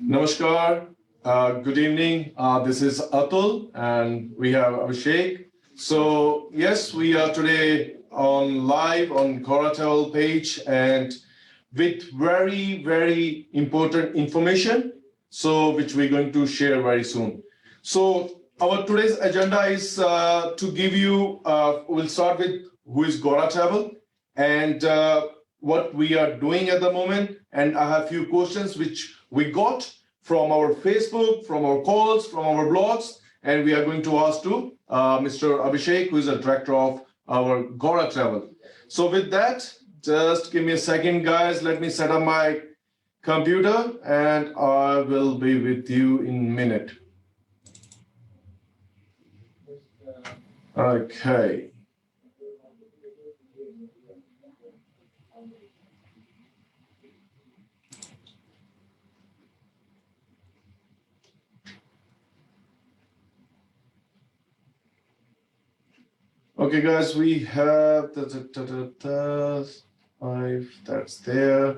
Namaskar. Good evening. This is Atul and we have Abhishek. So yes, we are today on live on Coratel page and with very important information. So which we're going to share very soon. So our today's agenda is to give you. We'll start with who is Gora Travel and what we are doing at the moment. And I have few questions which we got from our Facebook, from our calls, from our blogs, and we are going to ask to Mr. Abhishek, who is the director of our Gora Travel. So with that, just give me a second, guys. Let me set up my computer and I will be with you in a minute. Okay. Okay, guys, we have five, that's there.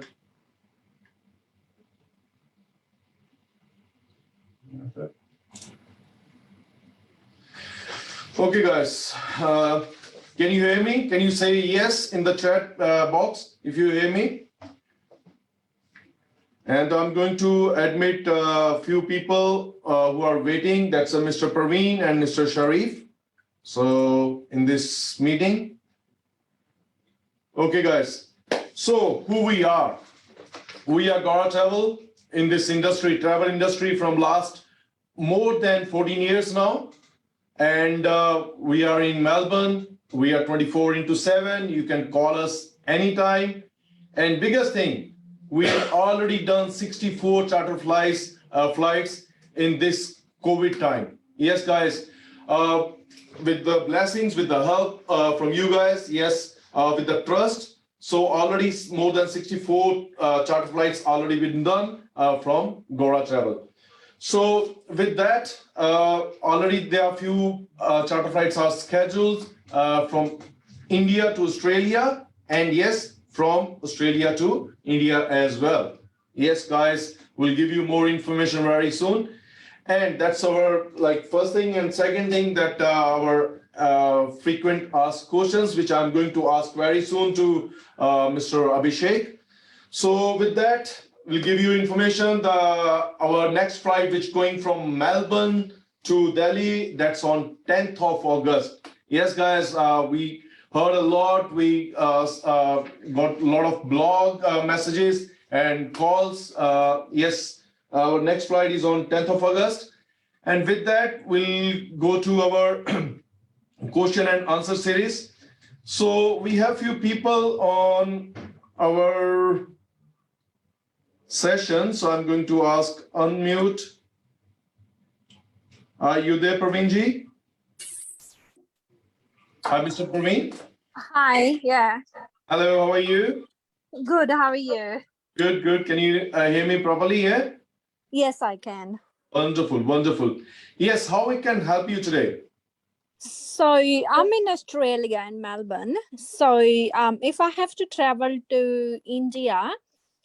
Okay, guys, can you hear me? Can you say yes in the chat box if you hear me? And I'm going to admit a few people who are waiting. That's Mr. Praveen and Mr. Sharif. So in this meeting. Okay, guys. So who we are? We are Gora Travel in this industry, travel industry from last more than 14 years now. And we are in Melbourne. We are 24/7. You can call us anytime. And biggest thing, we have already done 64 charter flights in this COVID time. Yes, guys. With the blessings, with the help from you guys, yes, with the trust. So already more than 64 charter flights already been done from Gora Travel. So with that, already there are few charter flights are scheduled from India to Australia, and yes, from Australia to India as well. Yes, guys, we'll give you more information very soon. And that's our first thing, and second thing that our frequent asked questions, which I'm going to ask very soon to Mr. Abhishek. So with that, we'll give you information. Our next flight, which going from Melbourne to Delhi, that's on 10th of August. Yes, guys, we heard a lot. We got a lot of blog messages and calls. Yes. Our next flight is on 10th of August. And with that, we'll go to our question and answer series. So we have few people on our session. So I'm going to ask unmute. Are you there, Praveenji? Hi, Mr. Praveen. Hi, yeah. Hello, how are you? Good, how are you? Good. Can you hear me properly here? Yes, I can. Wonderful. Yes, how we can help you today? So I'm in Australia, in Melbourne. So if I have to travel to India,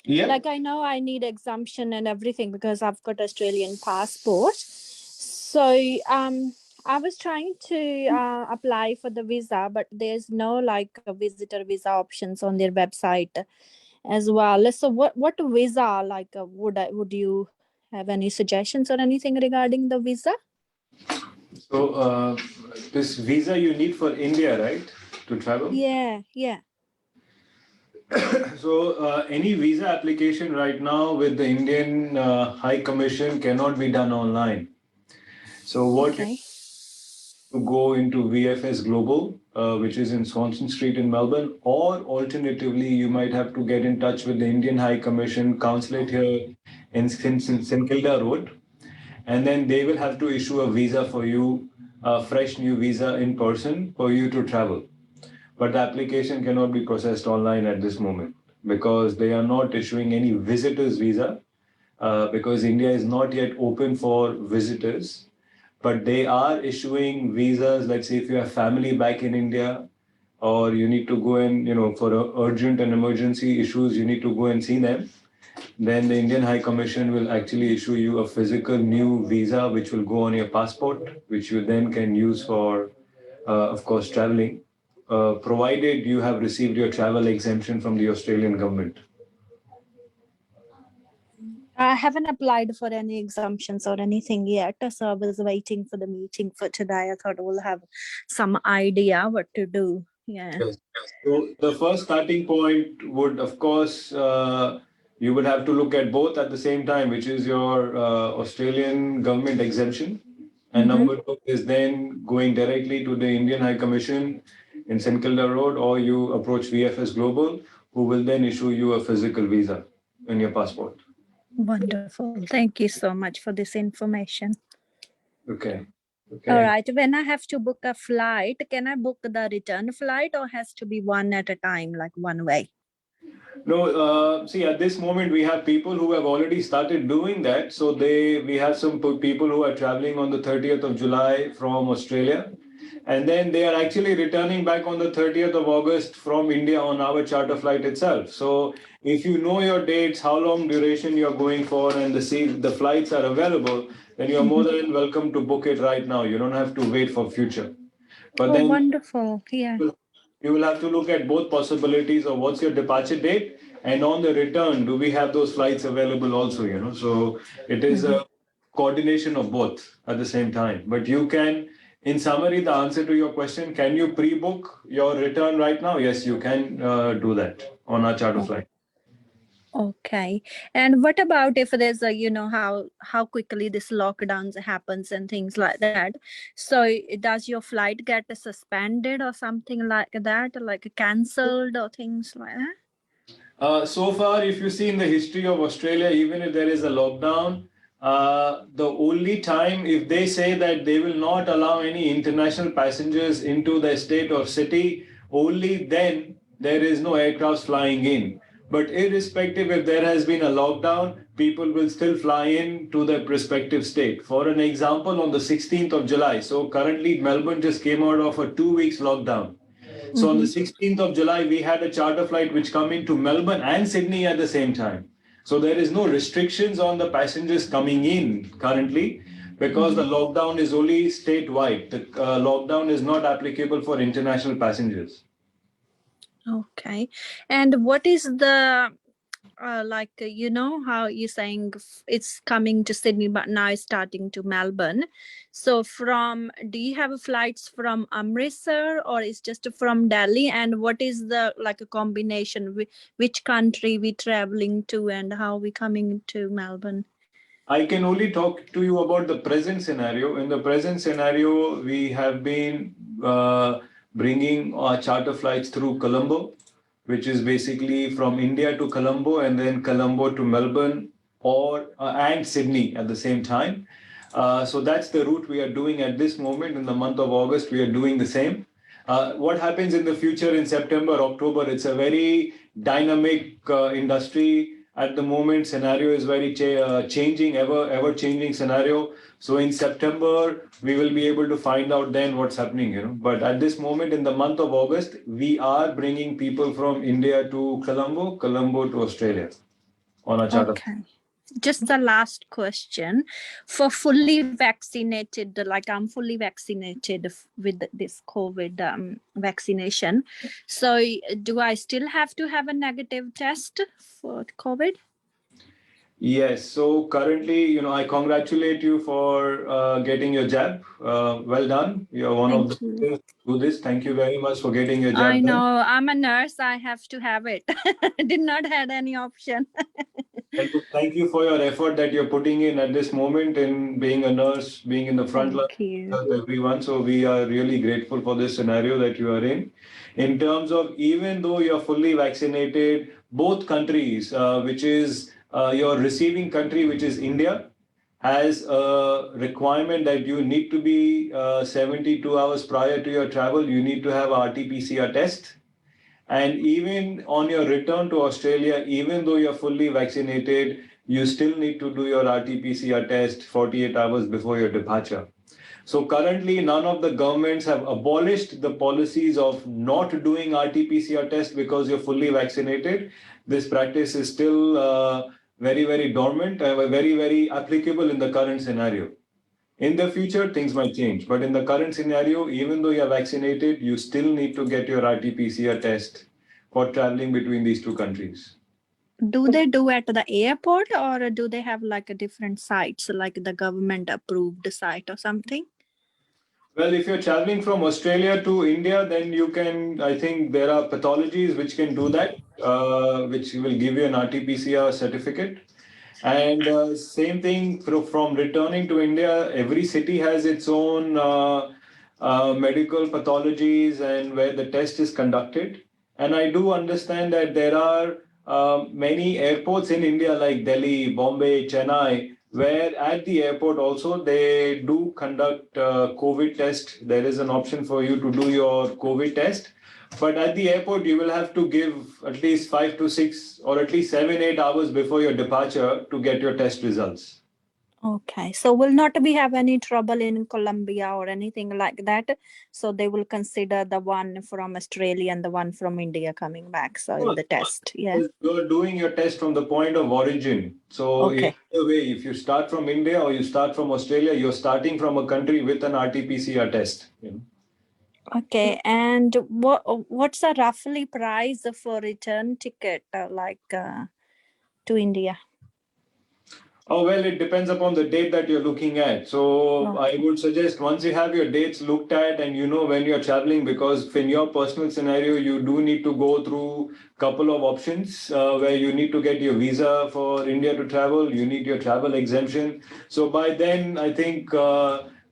I know I need exemption and everything because I've got Australian passport. So I was trying to apply for the visa, but there's no visitor visa options on their website as well. So what visa would you have any suggestions or anything regarding the visa? So this visa you need for India, right, to travel? Yeah. So any visa application right now with the Indian High Commission cannot be done online. So what to go into VFS Global, which is in Swanston Street in Melbourne, or alternatively, you might have to get in touch with the Indian High Commission consulate here in St Kilda Road, and then they will have to issue a visa for you, a fresh new visa in person for you to travel. But the application cannot be processed online at this moment because they are not issuing any visitors visa because India is not yet open for visitors. But they are issuing visas. Let's say if you have family back in India, or you need to go in, for urgent and emergency issues, you need to go and see them. then the Indian High Commission will actually issue you a physical new visa, which will go on your passport, which you then can use for, of course, traveling, provided you have received your travel exemption from the Australian government. I haven't applied for any exemptions or anything yet, so I was waiting for the meeting for today. I thought we'll have some idea what to do. Yeah. Yes. So the first starting point would, of course, you would have to look at both at the same time, which is your Australian government exemption. And number two is then going directly to the Indian High Commission in St. Kilda Road, or you approach VFS Global, who will then issue you a physical visa in your passport. Wonderful. Thank you so much for this information. Okay. All right. When I have to book a flight, can I book the return flight or has to be one at a time, like one way? No, see, at this moment, we have people who have already started doing that. So we have some people who are traveling on the 30th of July from Australia. And then they are actually returning back on the 30th of August from India on our charter flight itself. So if you know your dates, how long duration you're going for, and the flights are available, then you're more than welcome to book it right now. You don't have to wait for future. But then wonderful. Yeah. you will have to look at both possibilities of what's your departure date, and on the return, do we have those flights available also, So it is a coordination of both at the same time. But you can, in summary, the answer to your question, can you pre-book your return right now? Yes, you can do that on our charter flight. Okay. And what about if there's a, how quickly this lockdowns happens and things like that. So does your flight get suspended or something like that, like cancelled or things like that? So far, if you see in the history of Australia, even if there is a lockdown, the only time if they say that they will not allow any international passengers into the state or city, only then there is no aircraft flying in. But irrespective if there has been a lockdown, people will still fly in to their respective state. For an example, on the 16th of July, so currently Melbourne just came out of a 2 weeks lockdown. So on the 16th of July, we had a charter flight which come into Melbourne and Sydney at the same time. So there is no restrictions on the passengers coming in currently, because the lockdown is only statewide. The lockdown is not applicable for international passengers. Okay. And what is the how you're saying it's coming to Sydney, but now it's starting to Melbourne. So do you have flights from Amritsar or it's just from Delhi? And what is the a combination? Which country we traveling to and how we coming to Melbourne? I can only talk to you about the present scenario. In the present scenario, we have been bringing our charter flights through Colombo, which is basically from India to Colombo and then Colombo to Melbourne and Sydney at the same time. So that's the route we are doing at this moment. In the month of August, we are doing the same. What happens in the future in September, October, it's a very dynamic industry. At the moment, scenario is very changing, ever changing scenario. So in September, we will be able to find out then what's happening, But at this moment, in the month of August, we are bringing people from India to Colombo, Colombo to Australia on a charter. Okay. Just the last question. For fully vaccinated, like I'm fully vaccinated with this COVID vaccination. So do I still have to have a negative test for COVID? Yes. So currently, I congratulate you for getting your jab. Well done. You're one of the people who do this. Thank you very much for getting your jab. I know. I'm a nurse. I have to have it. I did not have any option. Thank you for your effort that you're putting in at this moment in being a nurse, being in the front line, help everyone. So we are really grateful for this scenario that you are in. In terms of, even though you're fully vaccinated, both countries, which is your receiving country, which is India, has a requirement that you need to be 72 hours prior to your travel, you need to have a RT-PCR test. And even on your return to Australia, even though you're fully vaccinated, you still need to do your RT-PCR test 48 hours before your departure. So currently, none of the governments have abolished the policies of not doing RT-PCR test because you're fully vaccinated. This practice is still very, very dormant and very, very applicable in the current scenario. In the future, things might change. But in the current scenario, even though you're vaccinated, you still need to get your RT-PCR test for traveling between these two countries. Do they do at the airport, or do they have like a different sites, like the government approved site or something? Well, if you're traveling from Australia to India, then you can, I think there are pathologies which can do that, which will give you an RT-PCR certificate. And same thing from returning to India, every city has its own medical pathologies and where the test is conducted. And I do understand that there are many airports in India like Delhi, Bombay, Chennai, where at the airport also they do conduct COVID test. There is an option for you to do your COVID test. But at the airport, you will have to give at least 5 to 6 or at least 7, 8 hours before your departure to get your test results. Okay, so will not be have any trouble in Colombia or anything like that. So they will consider the one from Australia and the one from India coming back. So in the test, yeah. You're doing your test from the point of origin. So Okay. either way, if you start from India or you start from Australia, you're starting from a country with an RT-PCR test. Okay, and what's the roughly price for return ticket to India? Oh, well, it depends upon the date that you're looking at. So I would suggest once you have your dates looked at and you know when you're traveling, because in your personal scenario, you do need to go through a couple of options where you need to get your visa for India to travel, you need your travel exemption. So by then, I think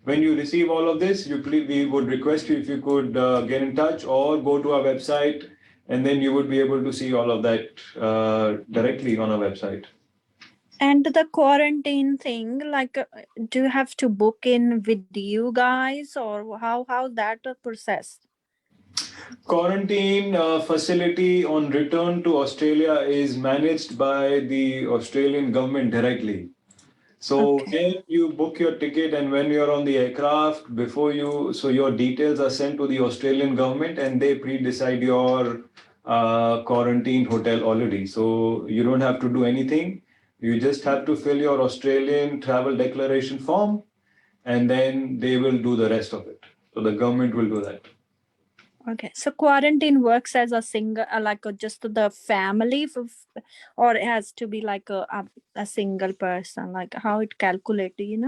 when you receive all of this, we would request you if you could get in touch or go to our website, and then you would be able to see all of that directly on our website. And the quarantine thing, do you have to book in with you guys, or how that process? Quarantine facility on return to Australia is managed by the Australian government directly. So when you book your ticket and when you're on the aircraft, so your details are sent to the Australian government and they pre-decide your quarantine hotel already. So you don't have to do anything. You just have to fill your Australian travel declaration form and then they will do the rest of it. So the government will do that. Okay, so quarantine works as a single, just the family, or it has to be like a single person, like how it calculated,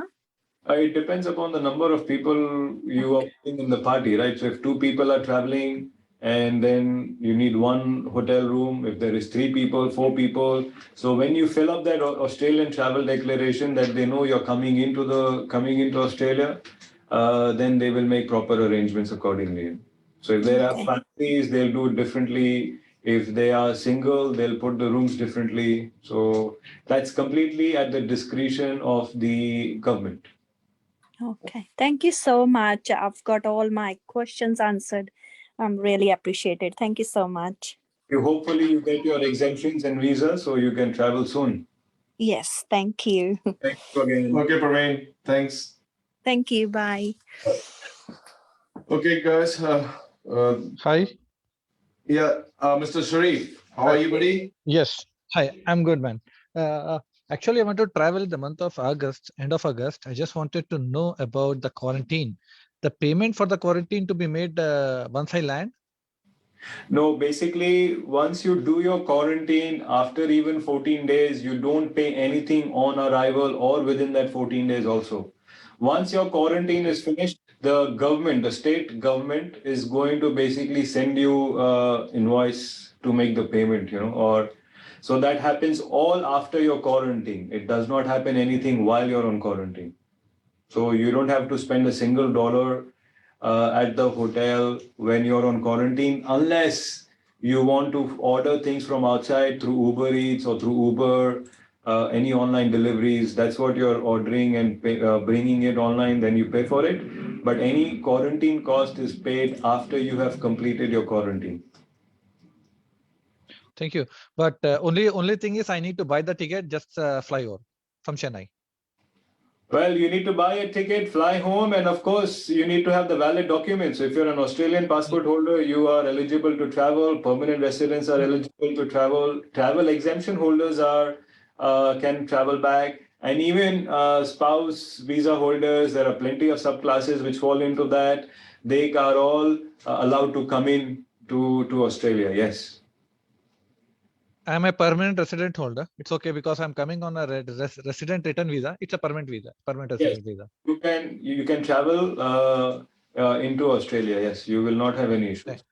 It depends upon the number of people you are in the party, right? So if 2 people are traveling and then you need 1 hotel room, if there is 3 people, 4 people. So when you fill up that Australian travel declaration that they know you're coming into Australia, then they will make proper arrangements accordingly. So if there are families, they'll do it differently. If they are single, they'll put the rooms differently. So that's completely at the discretion of the government. Okay, thank you so much. I've got all my questions answered. I'm really appreciated. Thank you so much. Hopefully you get your exemptions and visa so you can travel soon. Yes, thank you. Thank you again. Okay, Praveen. Thanks. Thank you. Bye. Okay, guys. Hi. Yeah, Mr. Sharif, how are you, buddy? Yes. Hi, I'm good, man. Actually, I want to travel the month of August, end of August. I just wanted to know about the quarantine. The payment for the quarantine to be made once I land? No, basically, once you do your quarantine after even 14 days, you don't pay anything on arrival or within that 14 days also. Once your quarantine is finished, the government, the state government is going to basically send you invoice to make the payment, or so that happens all after your quarantine. It does not happen anything while you're on quarantine. So you don't have to spend a single dollar at the hotel when you're on quarantine, unless you want to order things from outside through Uber Eats or through Uber, any online deliveries. That's what you're ordering and bringing it online, then you pay for it. But any quarantine cost is paid after you have completed your quarantine. Thank you. But only thing is I need to buy the ticket, just fly over from Chennai. Well, you need to buy a ticket, fly home, and of course, you need to have the valid documents. So if you're an Australian passport holder, you are eligible to travel. Permanent residents are eligible to travel. Travel exemption holders are can travel back. And even spouse visa holders, there are plenty of subclasses which fall into that. They are all allowed to come in to Australia, yes. I'm a permanent resident holder. It's okay because I'm coming on a resident return visa. It's a permanent visa, permanent resident visa. You can travel into Australia. Yes, you will not have any issues.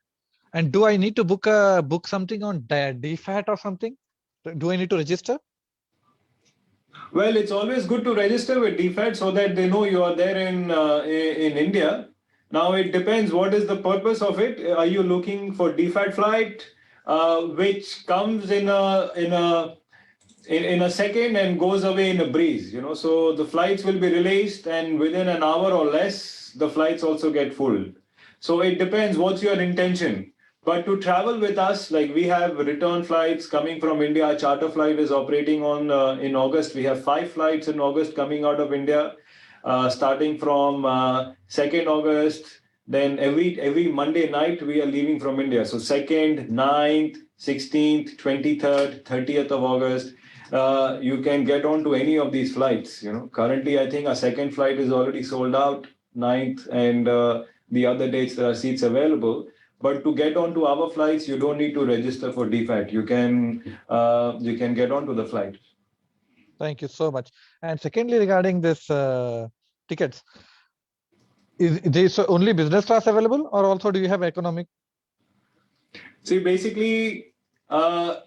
And do I need to book something on DFAT or something? Do I need to register? Well, it's always good to register with DFAT so that they know you are there in India. Now it depends what is the purpose of it. Are you looking for DFAT flight, which comes in a second and goes away in a breeze? So the flights will be released, and within an hour or less, the flights also get full. So it depends what's your intention. But to travel with us, like we have return flights coming from India, our charter flight is operating on in August. We have 5 flights in August coming out of India, starting from 2nd August. Then every Monday night we are leaving from India. So 2nd, 9th, 16th, 23rd, 30th of August. You can get on to any of these flights. Currently, I think our 2nd flight is already sold out, 9th, and the other dates there are seats available. But to get onto our flights, you don't need to register for DFAT. You can get onto the flight. Thank you so much. And secondly, regarding this tickets, is there only business class available, or also do you have economic? See, basically,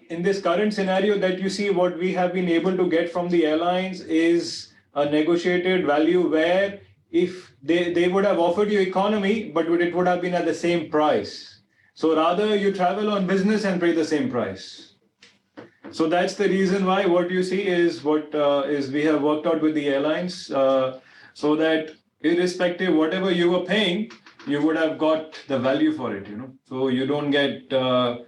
in this current scenario that you see, what we have been able to get from the airlines is a negotiated value where if they would have offered you economy, but it would have been at the same price. So rather you travel on business and pay the same price. So that's the reason why what you see is we have worked out with the airlines so that irrespective whatever you were paying, you would have got the value for it. So you don't get the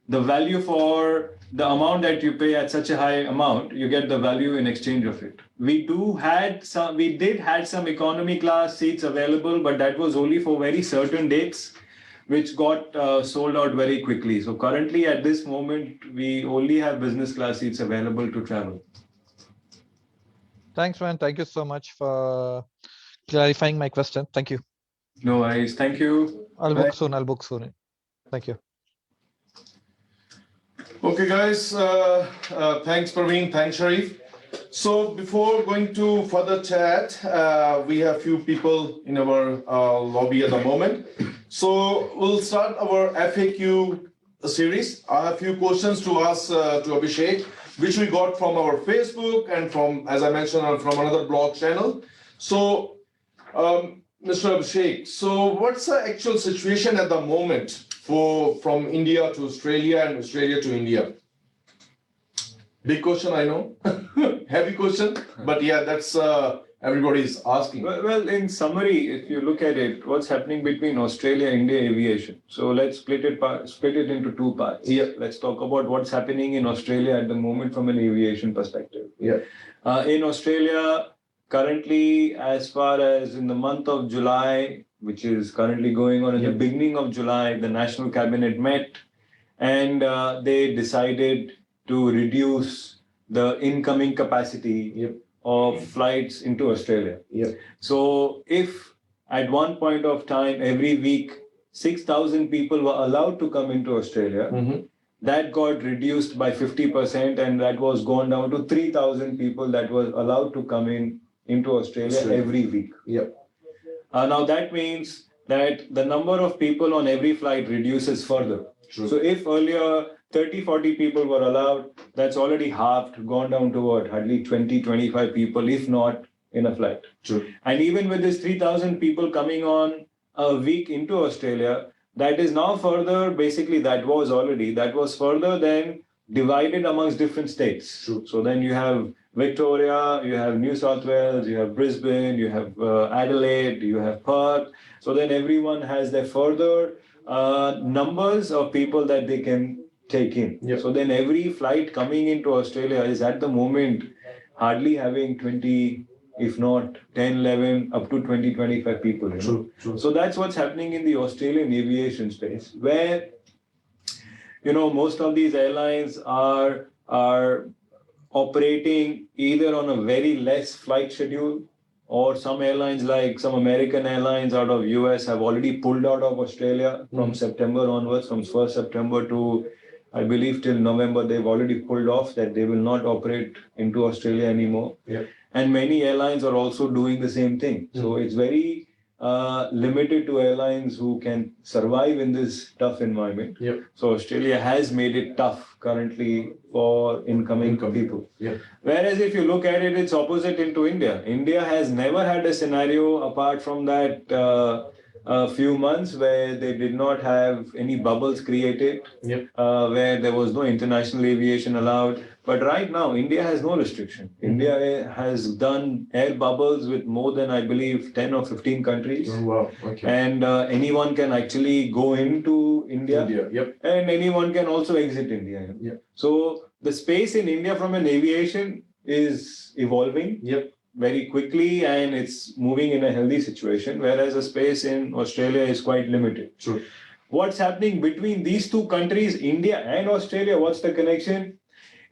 value for the amount that you pay at such a high amount, you get the value in exchange of it. We did had some economy class seats available, but that was only for very certain dates, which got sold out very quickly. So currently at this moment, we only have business class seats available to travel. Thanks, man. Thank you so much for clarifying my question. Thank you. No worries. Thank you. I'll book soon. Thank you. Okay, guys. Thanks, Praveen. Thanks, Sharif. So before going to further chat, we have few people in our lobby at the moment. So we'll start our FAQ series. I have few questions to ask to Abhishek, which we got from our Facebook and from, as I mentioned, from another blog channel. So, Mr. Abhishek, so what's the actual situation at the moment from India to Australia and Australia to India? Big question, I know. Heavy question, but yeah, that's everybody's asking. Well, in summary, if you look at it, what's happening between Australia and India aviation? So let's split it into 2 parts. Yeah. Let's talk about what's happening in Australia at the moment from an aviation perspective. Yeah. In Australia, currently, as far as in the month of July, which is currently going on in the beginning of July, the National Cabinet met and they decided to reduce the incoming capacity of flights into Australia. So if at one point of time, every week, 6,000 people were allowed to come into Australia, that got reduced by 50%, and that was gone down to 3,000 people that was allowed to come into Australia every week. Now that means that the number of people on every flight reduces further. So if earlier 30-40 people were allowed, that's already halved, gone down to what, hardly 20-25 people, if not in a flight. And even with this 3,000 people coming on a week into Australia, that is now further, basically that was further then divided amongst different states. So then you have Victoria, you have New South Wales, you have Brisbane, you have Adelaide, you have Perth. So then everyone has their further numbers of people that they can take in. So then every flight coming into Australia is at the moment hardly having 20, if not 10, 11, up to 20, 25 people. So that's what's happening in the Australian aviation space, where most of these airlines are operating either on a very less flight schedule, or some airlines like some American airlines out of US have already pulled out of Australia from September onwards, from 1st September to, I believe, till November. They've already pulled off that they will not operate into Australia anymore. And many airlines are also doing the same thing. So it's very limited to airlines who can survive in this tough environment. So Australia has made it tough currently for incoming people. Whereas if you look at it, it's opposite into India. India has never had a scenario apart from that a few months where they did not have any bubbles created, where there was no international aviation allowed. But right now, India has no restriction. India has done air bubbles with more than, I believe, 10 or 15 countries. And anyone can actually go into India, and anyone can also exit India. So the space in India from an aviation is evolving very quickly, and it's moving in a healthy situation, whereas the space in Australia is quite limited. What's happening between these two countries, India and Australia? What's the connection?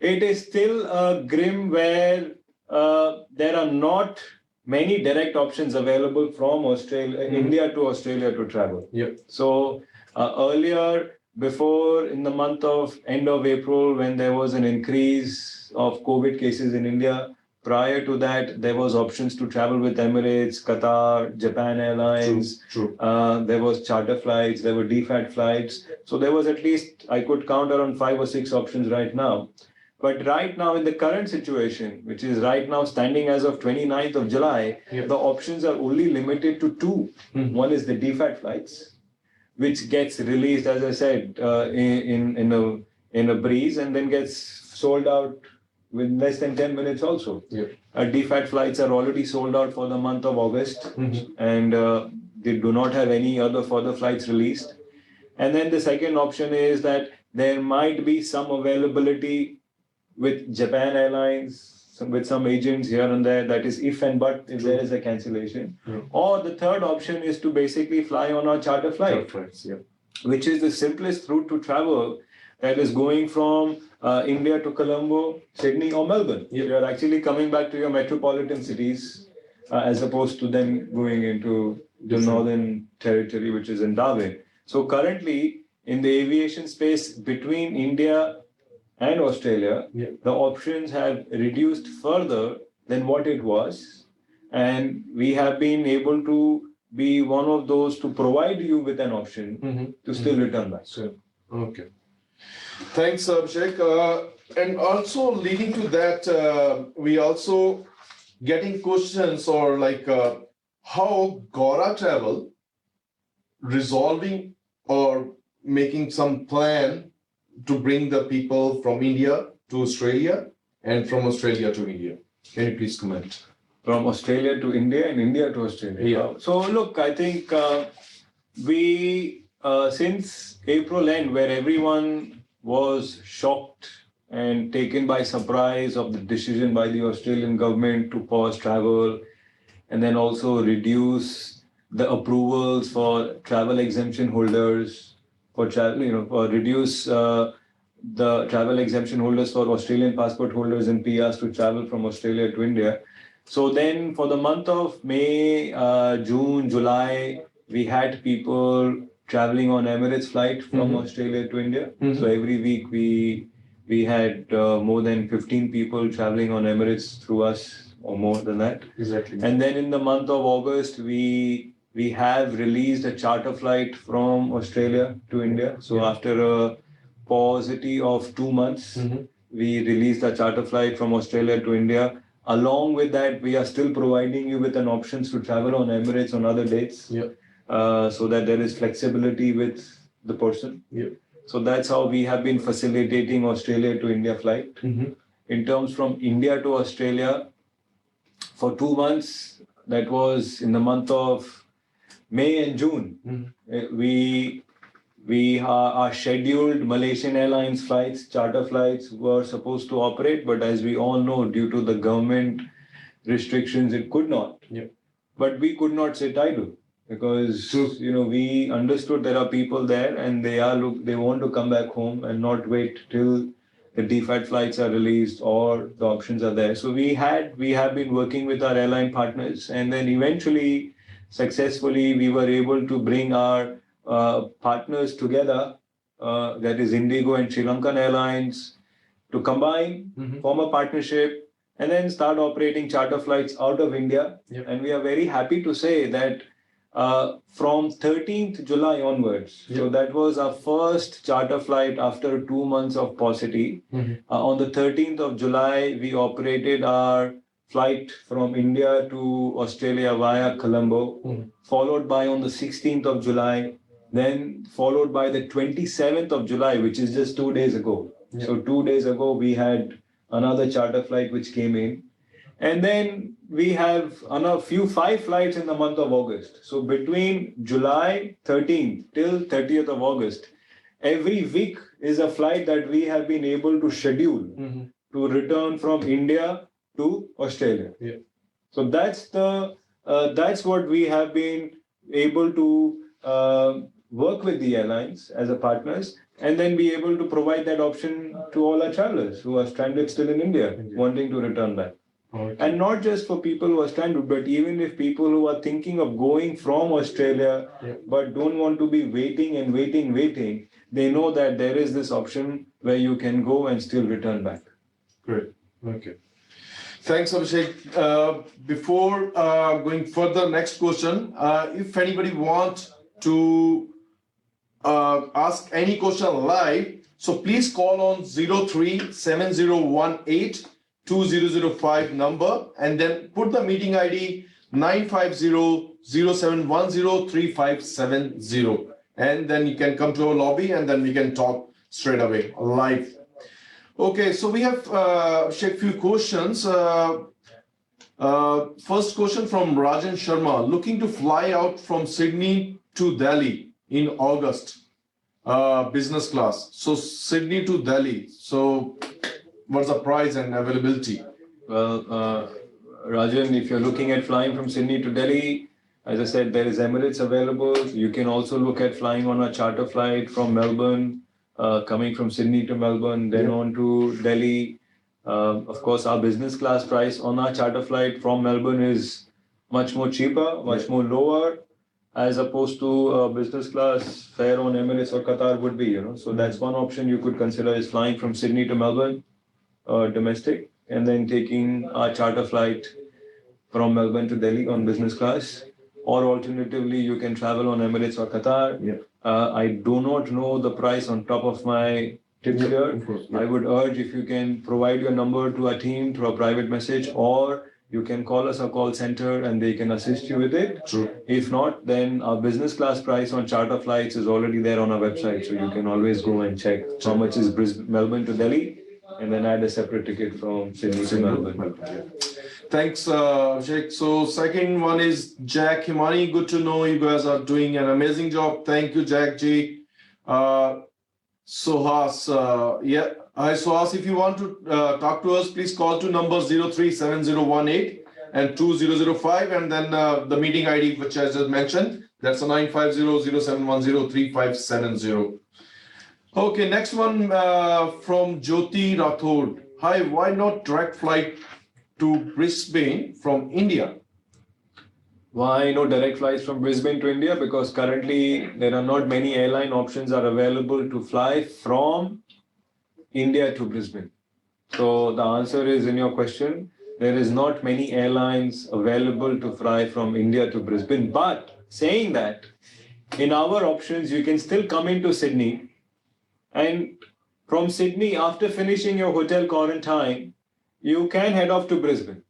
It is still a grim where there are not many direct options available from Australia, India to Australia to travel. So earlier, before in the month of end of April, when there was an increase of COVID cases in India, prior to that, there was options to travel with Emirates, Qatar, Japan Airlines. There was charter flights, there were DFAT flights. So there was at least, I could count around 5 or 6 options right now. But right now, in the current situation, which is right now standing as of 29th of July, the options are only limited to 2. One is the DFAT flights, which gets released, as I said, in a breeze, and then gets sold out with less than 10 minutes also. DFAT flights are already sold out for the month of August, and they do not have any other further flights released. And then the second option is that there might be some availability with Japan Airlines, with some agents here and there. That is if and but if there is a cancellation. Or the third option is to basically fly on our charter flight, which is the simplest route to travel, that is going from India to Colombo, Sydney or Melbourne. You're actually coming back to your metropolitan cities as opposed to then going into the Northern Territory, which is in Darwin. So currently in the aviation space between India and Australia, the options have reduced further than what it was. And we have been able to be one of those to provide you with an option to still return back. Okay. Thanks, Abhishek. And also leading to that, we also getting questions or like how Gora Travel resolving or making some plan to bring the people from India to Australia and from Australia to India. Can you please comment? From Australia to India and India to Australia. So look, I think we, since April end, where everyone was shocked and taken by surprise of the decision by the Australian government to pause travel and then also reduce the approvals for travel exemption holders, for travel, or reduce the travel exemption holders for Australian passport holders and PRs to travel from Australia to India. So then for the month of May, June, July, we had people traveling on Emirates flight from Australia to India. So every week we had more than 15 people traveling on Emirates through us, or more than that. And then in the month of August, we have released a charter flight from Australia to India. So after a paucity of 2 months, we released a charter flight from Australia to India. Along with that, we are still providing you with an options to travel on Emirates on other dates, so that there is flexibility with the person. So that's how we have been facilitating Australia to India flight. In terms from India to Australia, for 2 months, that was in the month of May and June, our scheduled Malaysian Airlines flights, charter flights were supposed to operate, but as we all know, due to the government restrictions, it could not. But we could not sit idle because we understood there are people there and they want to come back home and not wait till the deferred flights are released or the options are there. So we have been working with our airline partners, and then eventually, successfully, we were able to bring our partners together, that is Indigo and Sri Lankan Airlines, to combine, form a partnership, and then start operating charter flights out of India. Yep. And we are very happy to say that from 13th July onwards, so that was our first charter flight after 2 months of paucity. On the 13th of July, we operated our flight from India to Australia via Colombo, followed by on the 16th of July, then followed by the 27th of July, which is just 2 days ago. So 2 days ago, we had another charter flight which came in. And then we have 5 flights in the month of August. So between July 13th till 30th of August, every week is a flight that we have been able to schedule to return from India to Australia. So that's what we have been able to work with the airlines as a partners, and then be able to provide that option to all our travelers who are stranded still in India, wanting to return back. And not just for people who are stranded, but even if people who are thinking of going from Australia, but don't want to be waiting, they know that there is this option where you can go and still return back. Great. Okay. Thanks, Abhishek. Before going further, next question. If anybody wants to ask any question live, so please call on 0370182005 number, and then put the meeting ID 95007103570, and then you can come to our lobby and then we can talk straight away live. Okay, so we have Abhishek, few questions. First question from Rajan Sharma, looking to fly out from Sydney to Delhi in August, business class. So Sydney to Delhi. So what's the price and availability? Well, Rajan, if you're looking at flying from Sydney to Delhi, as I said, there is Emirates available. You can also look at flying on a charter flight from Melbourne, coming from Sydney to Melbourne, then on to Delhi. Of course, our business class price on our charter flight from Melbourne is much more cheaper, much more lower, as opposed to business class fare on Emirates or Qatar would be, So that's one option you could consider, is flying from Sydney to Melbourne, domestic, and then taking a charter flight from Melbourne to Delhi on business class. Or alternatively, you can travel on Emirates or Qatar. I do not know the price on top of my tip here. I would urge, if you can provide your number to our team through a private message, or you can call us a call center and they can assist you with it. If not, then our business class price on charter flights is already there on our website. So you can always go and check how much is Melbourne to Delhi, and then add a separate ticket from Sydney to Melbourne. Thanks, Abhishek. So second one is Jack Himani. Good to know you guys are doing an amazing job. Thank you, Jack G. Sohas, hi Sohas, if you want to talk to us, please call to number 037018 and 2005, and then the meeting ID which I just mentioned, that's a 95007103570. Okay, next one from Jyoti Rathod. Hi, why not direct flight to Brisbane from India? Why no direct flights from Brisbane to India? Because currently there are not many airline options are available to fly from India to Brisbane. So the answer is in your question, there is not many airlines available to fly from India to Brisbane. But saying that, in our options, you can still come into Sydney, and from Sydney, after finishing your hotel quarantine, you can head off to Brisbane.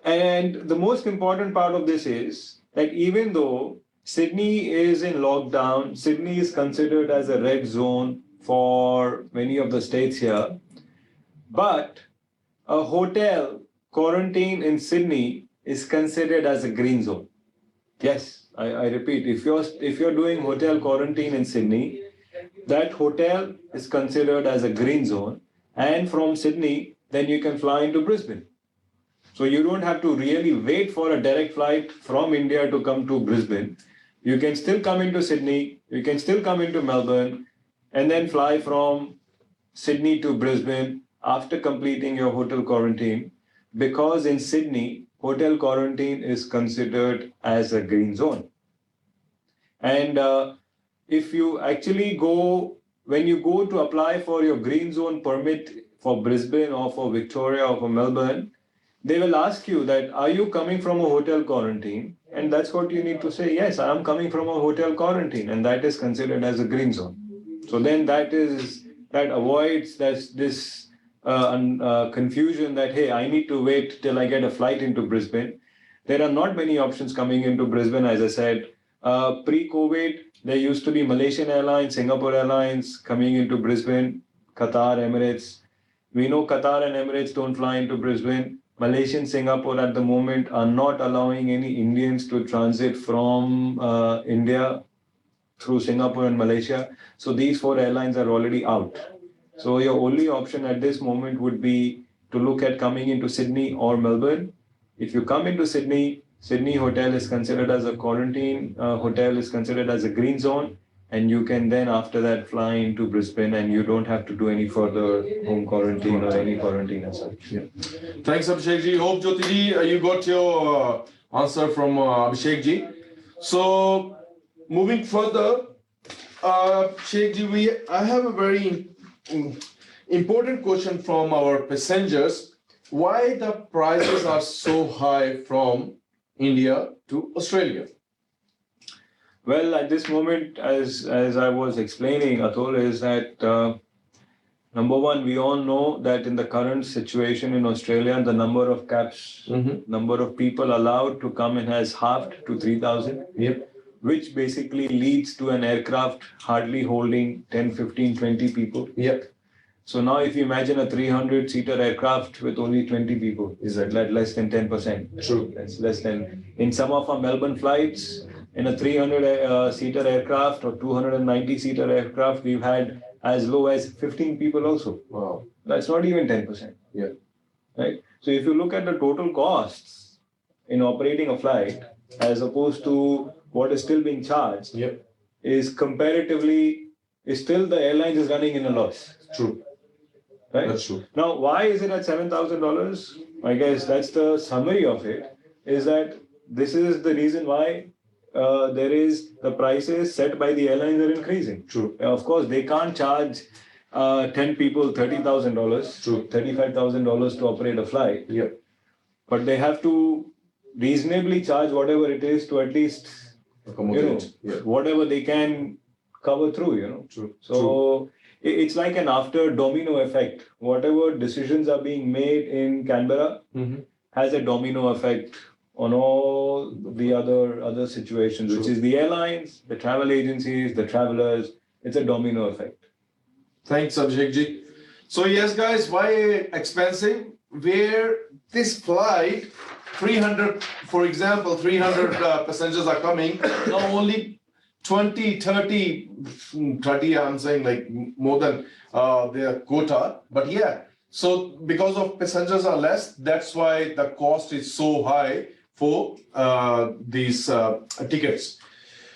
And the most important part of this is that even though Sydney is in lockdown, Sydney is considered as a red zone for many of the states here, but a hotel quarantine in Sydney is considered as a green zone. Yes, I repeat, if you're doing hotel quarantine in Sydney, that hotel is considered as a green zone, and from Sydney, then you can fly into Brisbane. So you don't have to really wait for a direct flight from India to come to Brisbane. You can still come into Sydney, you can still come into Melbourne, and then fly from Sydney to Brisbane after completing your hotel quarantine, because in Sydney, hotel quarantine is considered as a green zone. And if you actually when you go to apply for your green zone permit for Brisbane or for Victoria or for Melbourne, they will ask you that, are you coming from a hotel quarantine? And that's what you need to say, yes, I am coming from a hotel quarantine, and that is considered as a green zone. So then that avoids this confusion that, hey, I need to wait till I get a flight into Brisbane. There are not many options coming into Brisbane, as I said. Pre-COVID, there used to be Malaysian Airlines, Singapore Airlines coming into Brisbane, Qatar, Emirates. We know Qatar and Emirates don't fly into Brisbane. Malaysia and Singapore at the moment are not allowing any Indians to transit from India through Singapore and Malaysia. So these 4 airlines are already out. So your only option at this moment would be to look at coming into Sydney or Melbourne. If you come into Sydney, Sydney hotel is considered as a quarantine, hotel is considered as a green zone, and you can then after that fly into Brisbane and you don't have to do any further home quarantine or any quarantine as such. Yeah. Thanks, Abhishek ji. Hope Jyoti ji, you got your answer from Abhishek ji. So moving further, Abhishek ji, I have a very important question from our passengers. Why the prices are so high from India to Australia? Well, at this moment, as I was explaining, Atul, is that number one, we all know that in the current situation in Australia, the number of caps, number of people allowed to come in has halved to 3,000. Yep. Which basically leads to an aircraft hardly holding 10, 15, 20 people. Yep. So now if you imagine a 300-seater aircraft with only 20 people, is that less than 10%? True. That's less than, in some of our Melbourne flights, in a 300-seater aircraft or 290-seater aircraft, we've had as low as 15 people also. Wow. That's not even 10%. Yeah. Right? So if you look at the total costs in operating a flight, as opposed to what is still being charged, Yep. is comparatively, is still the airlines is running in a loss. True. Right? That's true. Now, why is it at $7,000? I guess that's the summary of it, is that this is the reason why the prices set by the airlines are increasing. True. Of course, they can't charge 10 people $30,000, True. $35,000 to operate a flight. Yeah. But they have to reasonably charge whatever it is to at least, whatever they can cover through, True. So it's like an after domino effect. Whatever decisions are being made in Canberra has a domino effect on all the other situations, which is the airlines, the travel agencies, the travelers. It's a domino effect. Thanks, Abhishek ji. So yes, guys, why expensive? Where this flight, 300, for example, 300 passengers are coming, now only 20, 30, I'm saying like more than their quota. But yeah, so because of passengers are less, that's why the cost is so high for these tickets.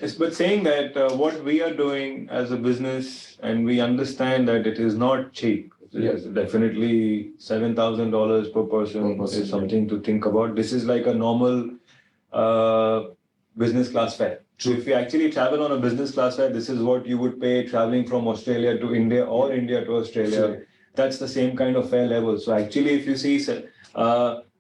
Yes, but saying that what we are doing as a business, and we understand that it is not cheap. Yes, definitely $7,000 per person is something to think about. This is like a normal business class fare. So if you actually travel on a business class fare, this is what you would pay traveling from Australia to India or India to Australia. Sure. That's the same kind of fare level. So actually, if you see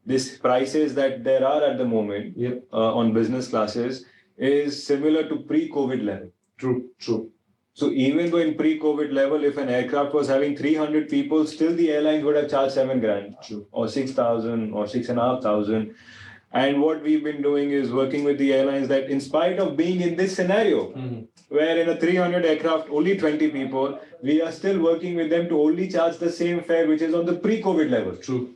these prices that there are at the moment on business classes is similar to pre-COVID level. True, true. So even though in pre-COVID level, if an aircraft was having 300 people, still the airlines would have charged $7,000 or 6,000 or 6,500. And what we've been doing is working with the airlines that in spite of being in this scenario, where in a 300 aircraft, only 20 people, we are still working with them to only charge the same fare, which is on the pre-COVID level. True.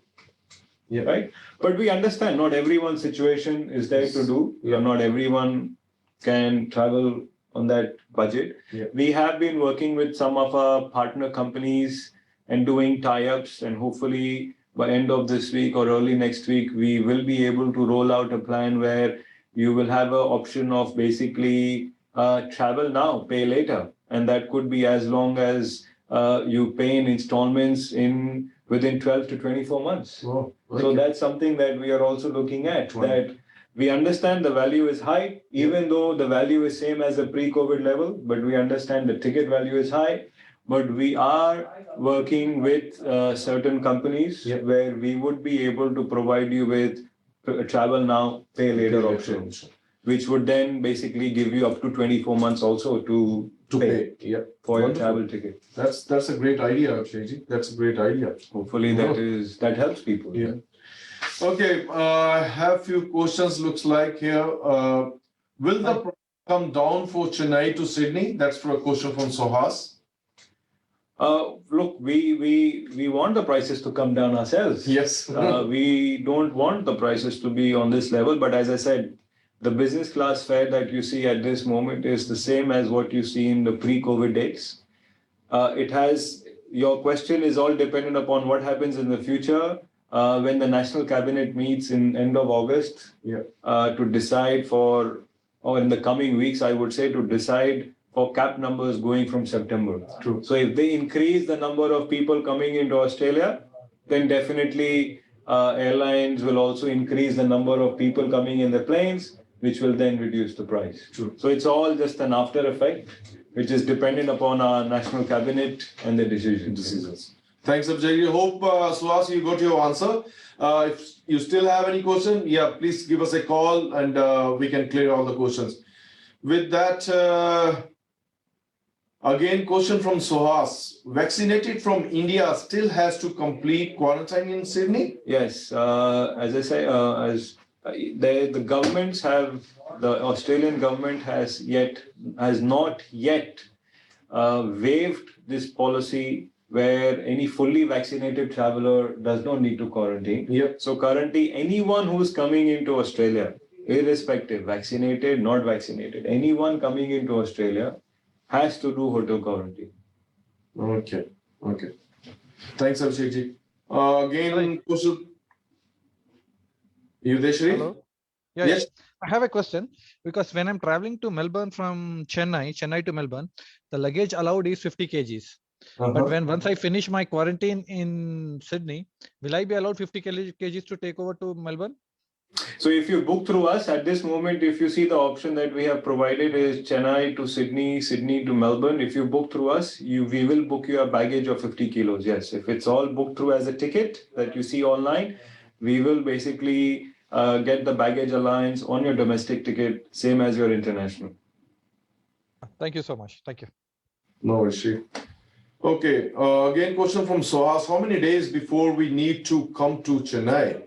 Yeah. Right? But we understand not everyone's situation is there to do. Not everyone can travel on that budget. We have been working with some of our partner companies and doing tie-ups, and hopefully by end of this week or early next week, we will be able to roll out a plan where you will have an option of basically travel now, pay later. And that could be as long as you pay in installments within 12 to 24 months. Oh, okay. So that's something that we are also looking at, Right. that we understand the value is high, even though the value is same as the pre-COVID level, but we understand the ticket value is high. But we are working with certain companies where we would be able to provide you with travel now, pay later options, which would then basically give you up to 24 months also to pay for your travel ticket. That's a great idea, Abhishekji. That's a great idea. Hopefully that helps people. Yeah. Okay, I have few questions. Looks like here. Will the price come down for Chennai to Sydney? That's for a question from Sohas. Look, we want the prices to come down ourselves. Yes. We don't want the prices to be on this level, but as I said, the business class fare that you see at this moment is the same as what you see in the pre-COVID days. Your question is all dependent upon what happens in the future when the National Cabinet meets in end of August to decide or in the coming weeks, I would say, to decide for cap numbers going from September. True. So if they increase the number of people coming into Australia, then definitely airlines will also increase the number of people coming in the planes, which will then reduce the price. True. So it's all just an after effect, which is dependent upon our national cabinet and the decisions. Thanks, Abhishek. Hope, Suhas, you got your answer. If you still have any question, please give us a call and we can clear all the questions. With that, again, question from Sohas. Vaccinated from India still has to complete quarantine in Sydney? Yes, as I say, the Australian government has not yet waived this policy where any fully vaccinated traveler does not need to quarantine. So currently, anyone who's coming into Australia, irrespective, vaccinated, not vaccinated, anyone coming into Australia has to do hotel quarantine. Okay. Thanks, Abhishek. Again, question. Yudeshri? Hello. Yes. I have a question because when I'm traveling to Melbourne from Chennai to Melbourne, the luggage allowed is 50 kgs. But once I finish my quarantine in Sydney, will I be allowed 50 kgs to take over to Melbourne? So if you book through us at this moment, if you see the option that we have provided is Chennai to Sydney, Sydney to Melbourne. If you book through us, we will book you a baggage of 50 kilos. Yes, if it's all booked through as a ticket that you see online, we will basically get the baggage allowance on your domestic ticket, same as your international. Thank you so much. Thank you. No issue. Okay, again, question from Sohas. How many days before we need to come to Chennai?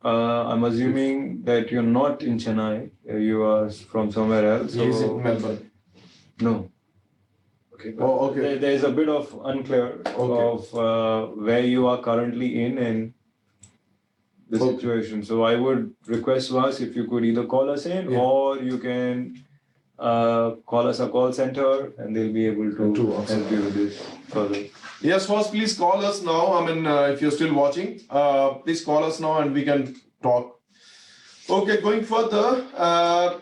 I'm assuming that you're not in Chennai. You are from somewhere else. He is in Melbourne. No. Okay. Oh, okay. There's a bit of unclear of where you are currently in and the situation. So I would request us if you could either call us in or you can call us a call center and they'll be able to help you with this further. Yes, first, please call us now. I mean, if you're still watching, please call us now and we can talk. Okay, going further. As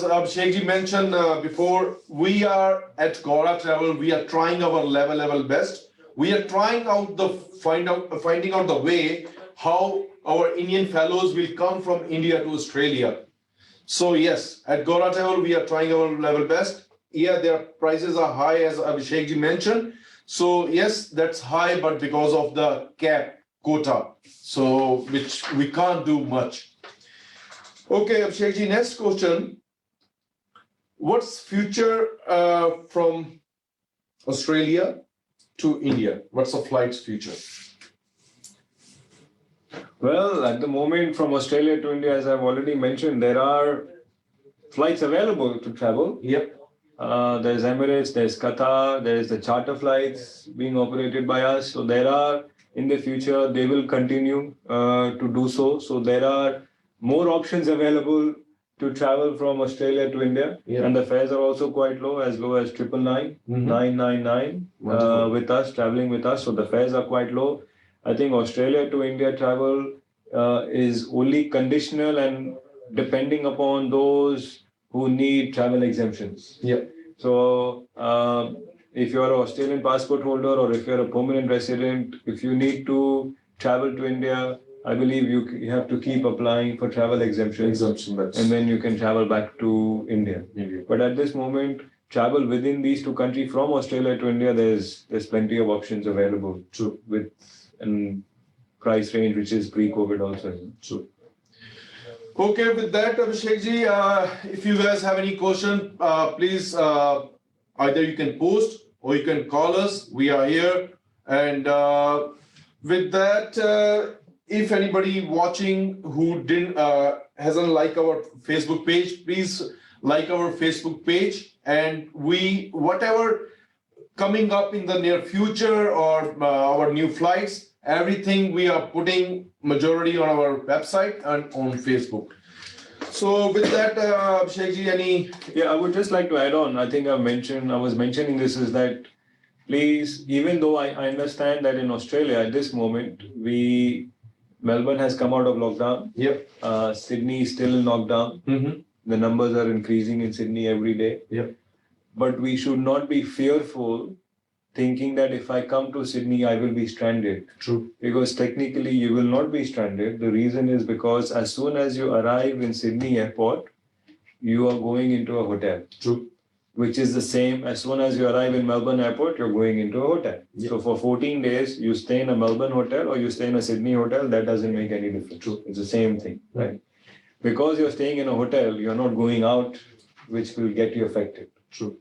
Abhishekji mentioned before, we are at Gaura Travel. We are trying our level best. We are trying out finding out the way how our Indian fellows will come from India to Australia. So yes, at Gaura Travel, we are trying our level best. Yeah, their prices are high, as Abhishekji mentioned. So yes, that's high, but because of the cap quota, so which we can't do much. Okay, Abhishekji, next question. What's future from Australia to India? What's the flight's future? Well, at the moment from Australia to India, as I've already mentioned, there are flights available to travel. There's Emirates, there's Qatar, there's the charter flights being operated by us. So there are, in the future, they will continue to do so. So there are more options available to travel from Australia to India. And the fares are also quite low as 999, 999 with us, traveling with us. So the fares are quite low. I think Australia to India travel is only conditional and depending upon those who need travel exemptions. So if you're an Australian passport holder or if you're a permanent resident, if you need to travel to India, I believe you have to keep applying for travel exemptions. And then you can travel back to India. But at this moment, travel within these two countries from Australia to India, there's plenty of options available. True. With a price range which is pre-COVID also. True. Okay, with that, Abhishek ji, if you guys have any question, please either you can post or you can call us. We are here. And with that, if anybody watching who hasn't liked our Facebook page, please like our Facebook page. And whatever coming up in the near future or our new flights, everything we are putting majority on our website and on Facebook. So with that, Abhishek ji, any? Yeah, I would just like to add on. I think I was mentioning this is that please, even though I understand that in Australia at this moment, Melbourne has come out of lockdown. Yep. Sydney is still in lockdown. Mm-hmm. The numbers are increasing in Sydney every day. Yep. But we should not be fearful thinking that if I come to Sydney, I will be stranded. True. Because technically you will not be stranded. The reason is because as soon as you arrive in Sydney airport, you are going into a hotel. True. Which is the same as soon as you arrive in Melbourne airport, you're going into a hotel. Yeah. So for 14 days, you stay in a Melbourne hotel or you stay in a Sydney hotel, that doesn't make any difference. True. It's the same thing, right? Because you're staying in a hotel, you're not going out, which will get you affected. True.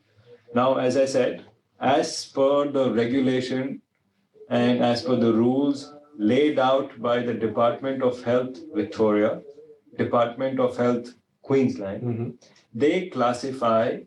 Now, as I said, as per the regulation and as per the rules laid out by the Department of Health Victoria, Department of Health Queensland, they classify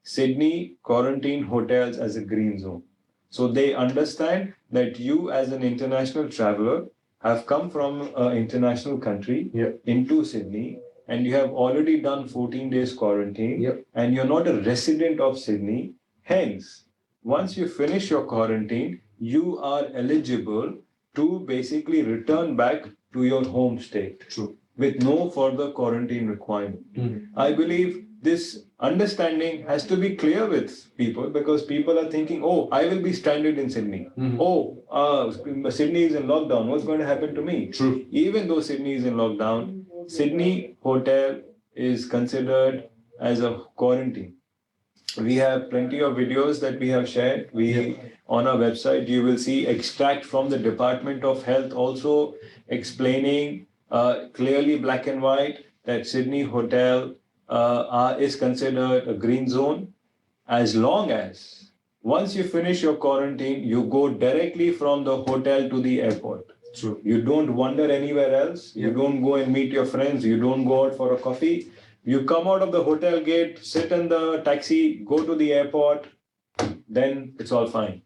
Sydney quarantine hotels as a green zone. So they understand that you as an international traveler have come from an international country into Sydney and you have already done 14 days quarantine and you're not a resident of Sydney. Hence, once you finish your quarantine, you are eligible to basically return back to your home state. True. With no further quarantine requirement. I believe this understanding has to be clear with people because people are thinking, oh, I will be stranded in Sydney. Sydney is in lockdown. What's going to happen to me? True. Even though Sydney is in lockdown, Sydney hotel is considered as a quarantine. We have plenty of videos that we have shared. On our website, you will see extract from the Department of Health also explaining clearly black and white that Sydney hotel is considered a green zone as long as once you finish your quarantine, you go directly from the hotel to the airport. True. You don't wander anywhere else. You don't go and meet your friends. You don't go out for a coffee. You come out of the hotel gate, sit in the taxi, go to the airport, then it's all fine.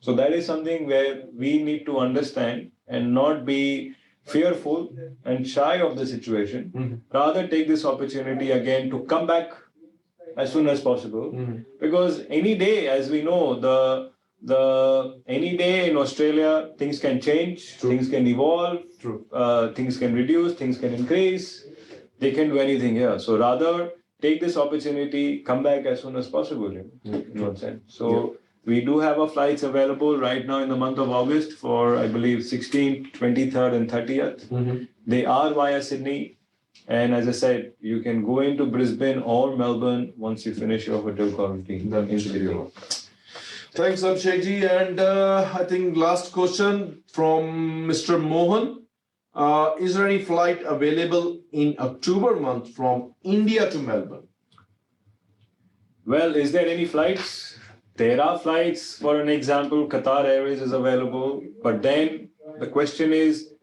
So that is something where we need to understand and not be fearful and shy of the situation. Rather take this opportunity again to come back as soon as possible. Because any day, as we know, any day in Australia, things can change, things can evolve, things can reduce, things can increase. They can do anything here. So rather take this opportunity, come back as soon as possible. You know what I'm saying? So we do have our flights available right now in the month of August for, I believe, 16th, 23rd and 30th. They are via Sydney. And as I said, you can go into Brisbane or Melbourne once you finish your hotel quarantine. Thanks, Abhishek ji. And I think last question from Mr. Mohan. Is there any flight available in October month from India to Melbourne? Well, is there any flights? There are flights. For an example, Qatar Airways is available. But then the question is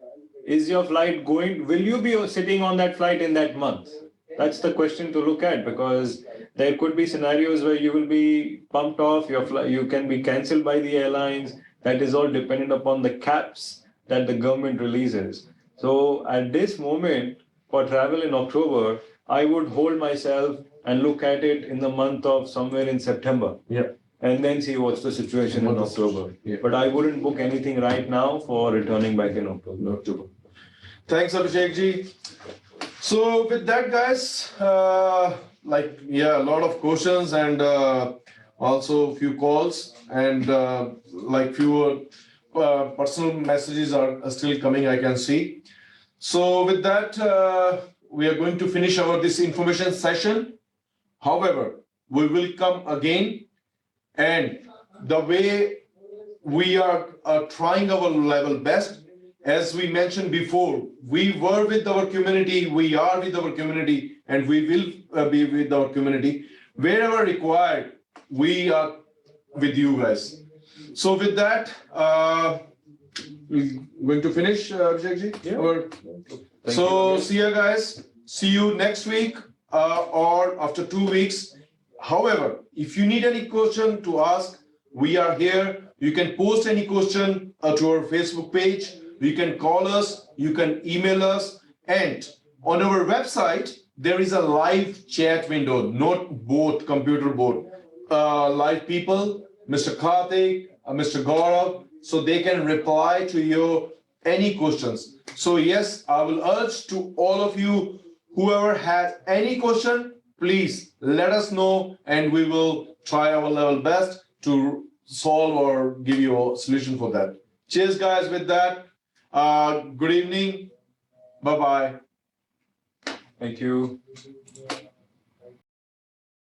your flight going? Will you be sitting on that flight in that month? That's the question to look at because there could be scenarios where you will be pumped off. Your flight, you can be cancelled by the airlines. That is all dependent upon the caps that the government releases. So at this moment, for travel in October, I would hold myself and look at it in the month of somewhere in September. And then see what's the situation in October. But I wouldn't book anything right now for returning back in October. Thanks, Abhishek ji. So with that, guys, a lot of questions and also few calls and few personal messages are still coming, I can see. So with that, we are going to finish our this information session. However, we will come again, and the way we are trying our level best. As we mentioned before, we were with our community, we are with our community, and we will be with our community. Wherever required, we are with you guys. So with that, we're going to finish, Abhishekji? Yeah. So see you guys. See you next week or after 2 weeks. However, if you need any question to ask, we are here. You can post any question to our Facebook page. You can call us, you can email us, and on our website, there is a live chat window, not both computer board. Live people, Mr. Karthik, Mr. Gaurav, so they can reply to your any questions. So yes, I will urge to all of you, whoever has any question, please let us know and we will try our level best to solve or give you a solution for that. Cheers, guys, with that. Good evening. Bye-bye. Thank you.